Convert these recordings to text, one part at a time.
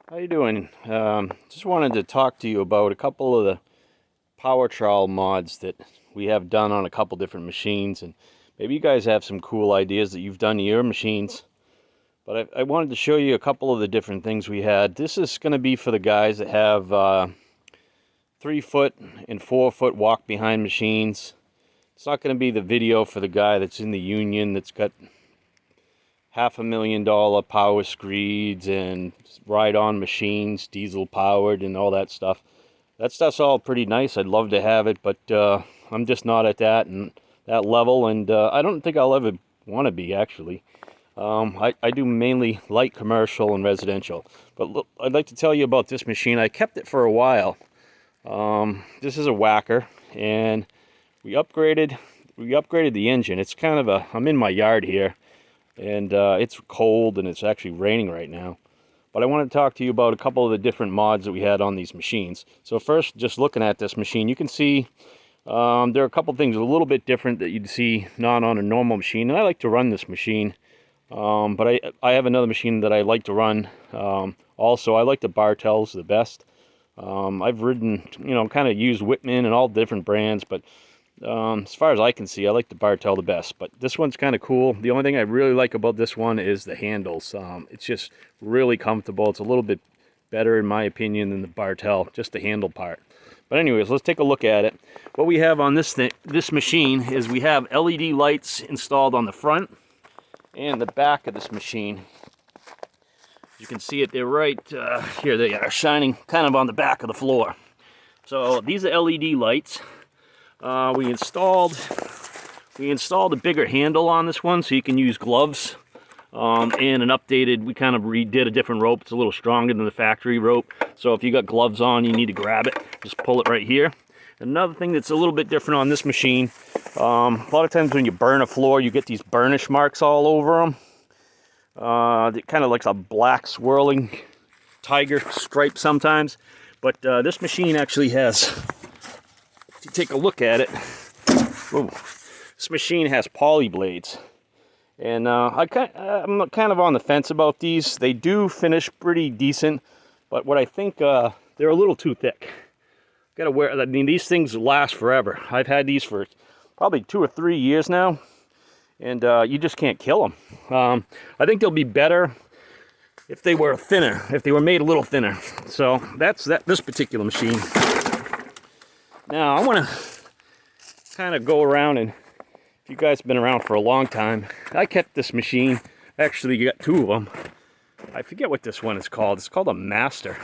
How you doing? Just wanted to talk to you about a couple of the power trowel mods that we have done on a couple different machines, and maybe you guys have some cool ideas that you've done to your machines. But I wanted to show you a couple of the different things we had. This is going to be for the guys that have 3-foot and 4-foot walk behind machines. It's not going to be the video for the guy that's in the union that's got $500,000 power screeds and ride-on machines, diesel powered and all that stuff. That stuff's all pretty nice. I'd love to have it, but I'm just not at that level, and I don't think I'll ever want to be, actually. I do mainly light commercial and residential. But look, I'd like to tell you about this machine. I kept it for a while. This is a whacker, and we upgraded the engine. It's kind of I'm in my yard here, and it's cold and it's actually raining right now. But I want to talk to you about a couple of the different mods that we had on these machines. So first, just looking at this machine, you can see there are a couple things a little bit different that you'd see not on a normal machine. And I like to run this machine, but I have another machine that I like to run. Also, I like the Bartels the best. I've ridden, kind of used Whitman and all different brands, but as far as I can see, I like the Bartel the best. But this one's kind of cool. The only thing I really like about this one is the handles. It's just really comfortable. It's a little bit better, in my opinion, than the Bartel, just the handle part. But anyways, let's take a look at it. What we have on this machine is we have LED lights installed on the front and the back of this machine. You can see it, they're right here. They are shining kind of on the back of the floor. So these are LED lights. We installed a bigger handle on this one, so you can use gloves, and an updated, we kind of redid a different rope. It's a little stronger than the factory rope, so if you got gloves on, you need to grab it, just pull it right here. Another thing that's a little bit different on this machine, a lot of times when you burn a floor, you get these burnish marks all over them. It kind of looks a black swirling tiger stripe sometimes, but this machine actually has, if you take a look at it, whoa, this machine has poly blades, and I'm kind of on the fence about these. They do finish pretty decent, but what I think they're a little too thick. Gotta wear. I mean, these things last forever. I've had these for probably 2 or 3 years now, and you just can't kill them. I think they'll be better if they were thinner, if they were made a little thinner. So that's this particular machine. Now I want to kind of go around, and if you guys have been around for a long time, I kept this machine. Actually, you got 2 of them. I forget what this one is called. It's called a Master.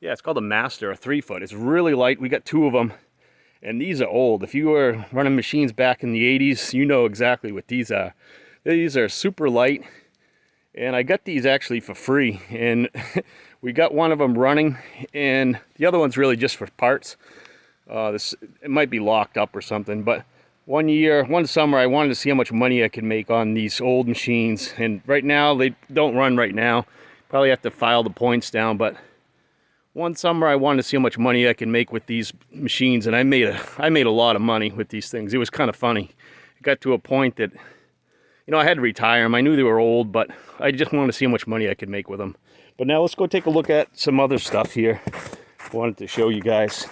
Yeah, it's called a Master, a 3-foot. It's really light. We got 2 of them, and these are old. If you were running machines back in the 80s, you know exactly what these are. These are super light, and I got these actually for free, and we got one of them running, and the other one's really just for parts. It might be locked up or something, but one summer I wanted to see how much money I could make on these old machines, and right now they don't run right now. Probably have to file the points down, but one summer I wanted to see how much money I can make with these machines, and I made a lot of money with these things. It was kind of funny. It got to a point that, I had to retire them. I knew they were old, but I just wanted to see how much money I could make with them. But now let's go take a look at some other stuff here. I wanted to show you guys.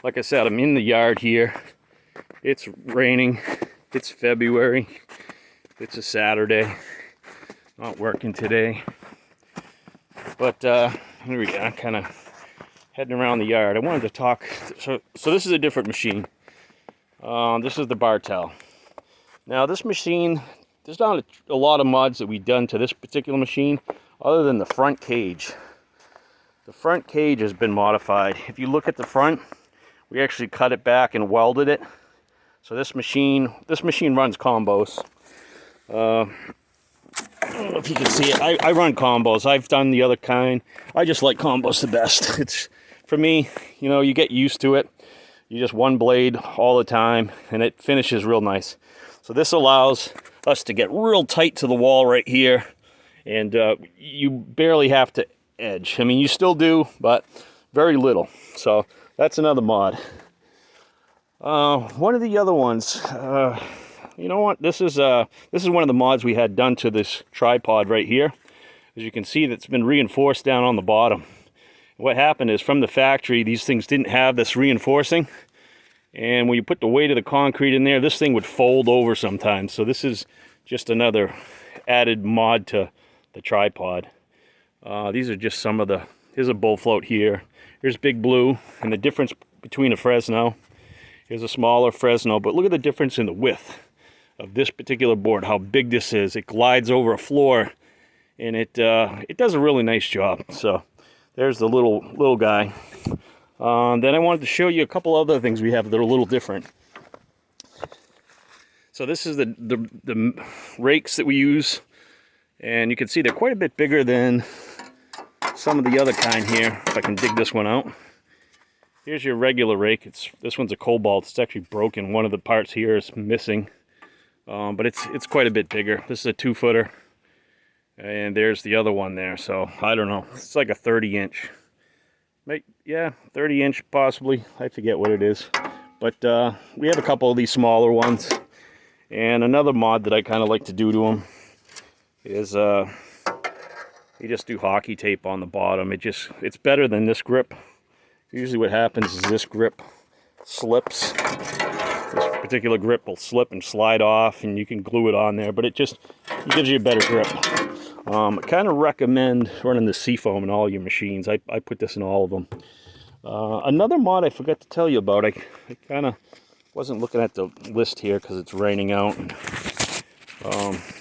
Like I said, I'm in the yard here. It's raining. It's February. It's a Saturday. Not working today. But here we go. I'm kind of heading around the yard. I wanted to talk. So this is a different machine. This is the Bartel. Now this machine, there's not a lot of mods that we've done to this particular machine, other than the front cage. The front cage has been modified. If you look at the front, we actually cut it back and welded it. So this machine runs combos. I don't know if you can see it. I run combos. I've done the other kind. I just like combos the best. It's, for me, you get used to it. You just one blade all the time, and it finishes real nice. So this allows us to get real tight to the wall right here, and you barely have to edge. I mean, you still do, but very little. So that's another mod. One of the other ones, you know what? This is one of the mods we had done to this tripod right here. as you can see, that's been reinforced down on the bottom. What happened is, from the factory, these things didn't have this reinforcing, and when you put the weight of the concrete in there, this thing would fold over sometimes. So this is just another added mod to the tripod. These are just some of the, here's a bull float here, here's Big Blue, and the difference between a Fresno, here's a smaller Fresno, but look at the difference in the width of this particular board, how big this is. It glides over a floor, and it does a really nice job. So there's the little guy. Then I wanted to show you a couple other things we have that are a little different. So this is the rakes that we use, and you can see they're quite a bit bigger than some of the other kind here. If I can dig this one out. Here's your regular rake. This one's a cobalt. It's actually broken. One of the parts here is missing, but it's quite a bit bigger. This is a 2-footer. And there's the other one there, so I don't know. It's like a 30-inch. Yeah, 30-inch possibly. I forget what it is. But we have a couple of these smaller ones. And another mod that I kind of like to do to them is you just do hockey tape on the bottom. It's better than this grip. Usually what happens is this grip slips. This particular grip will slip and slide off, and you can glue it on there, but it gives you a better grip. I kind of recommend running the Seafoam in all your machines. I put this in all of them. Another mod I forgot to tell you about. I kind of wasn't looking at the list here because it's raining out.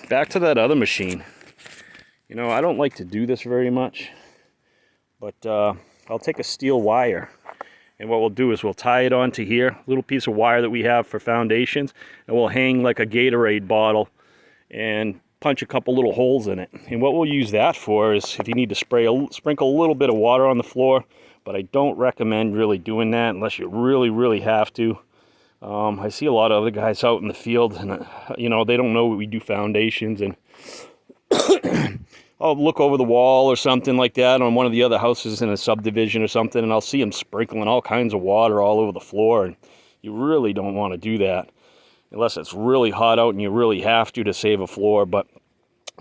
Back to that other machine. You know, I don't like to do this very much, but I'll take a steel wire, and what we'll do is we'll tie it onto here, a little piece of wire that we have for foundations, and we'll hang like a Gatorade bottle and punch a couple little holes in it. And what we'll use that for is if you need to sprinkle a little bit of water on the floor, but I don't recommend really doing that unless you really, really have to. I see a lot of other guys out in the field, and you know, they don't know we do foundations, and I'll look over the wall or something like that on one of the other houses in a subdivision or something, and I'll see them sprinkling all kinds of water all over the floor, and you really don't want to do that unless it's really hot out and you really have to save a floor. But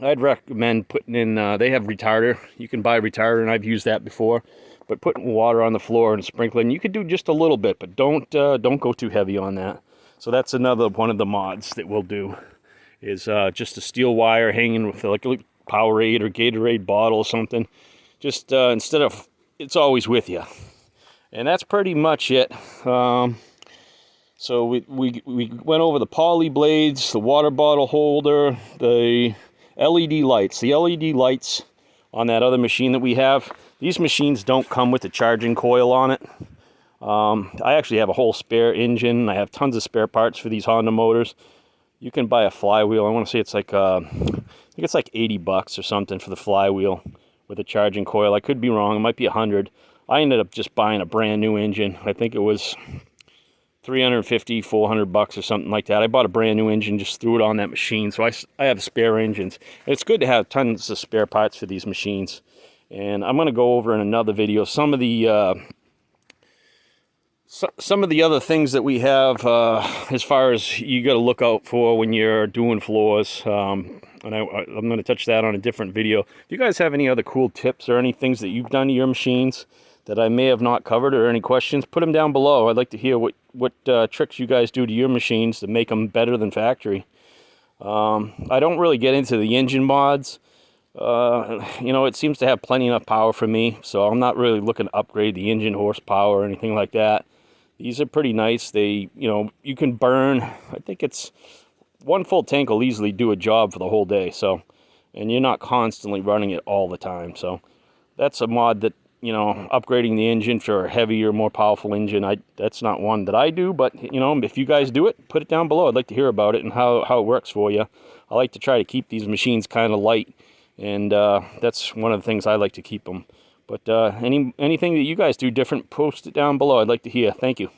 I'd recommend putting in, they have retarder. You can buy retarder, and I've used that before. But putting water on the floor and sprinkling, you could do just a little bit, but don't go too heavy on that. So that's another one of the mods that we'll do, is just a steel wire hanging with like a Powerade or Gatorade bottle or something. Just instead of, it's always with you. And that's pretty much it. So we went over the poly blades, the water bottle holder, the LED lights. The LED lights on that other machine that we have, these machines don't come with a charging coil on it. I actually have a whole spare engine. I have tons of spare parts for these Honda motors. You can buy a flywheel. I want to say it's like, I think it's like $80 or something for the flywheel with a charging coil. I could be wrong. It might be 100. I ended up just buying a brand new engine. I think it was $350, $400 or something like that. I bought a brand new engine, just threw it on that machine. So I have spare engines. And it's good to have tons of spare parts for these machines. And I'm going to go over in another video some of the other things that we have as far as you got to look out for when you're doing floors. And I'm going to touch that on a different video. If you guys have any other cool tips or any things that you've done to your machines that I may have not covered, or any questions, put them down below. I'd like to hear what tricks you guys do to your machines to make them better than factory. I don't really get into the engine mods. You know, it seems to have plenty enough power for me, so I'm not really looking to upgrade the engine horsepower or anything like that. These are pretty nice. They, you know, you can burn, I think it's one full tank will easily do a job for the whole day. So, and you're not constantly running it all the time. So that's a mod that, you know, upgrading the engine for a heavier, more powerful engine, that's not one that I do, but, you know, if you guys do it, put it down below. I'd like to hear about it and how it works for you. I like to try to keep these machines kind of light, and that's one of the things I like to keep them. But anything that you guys do different, post it down below. I'd like to hear. Thank you.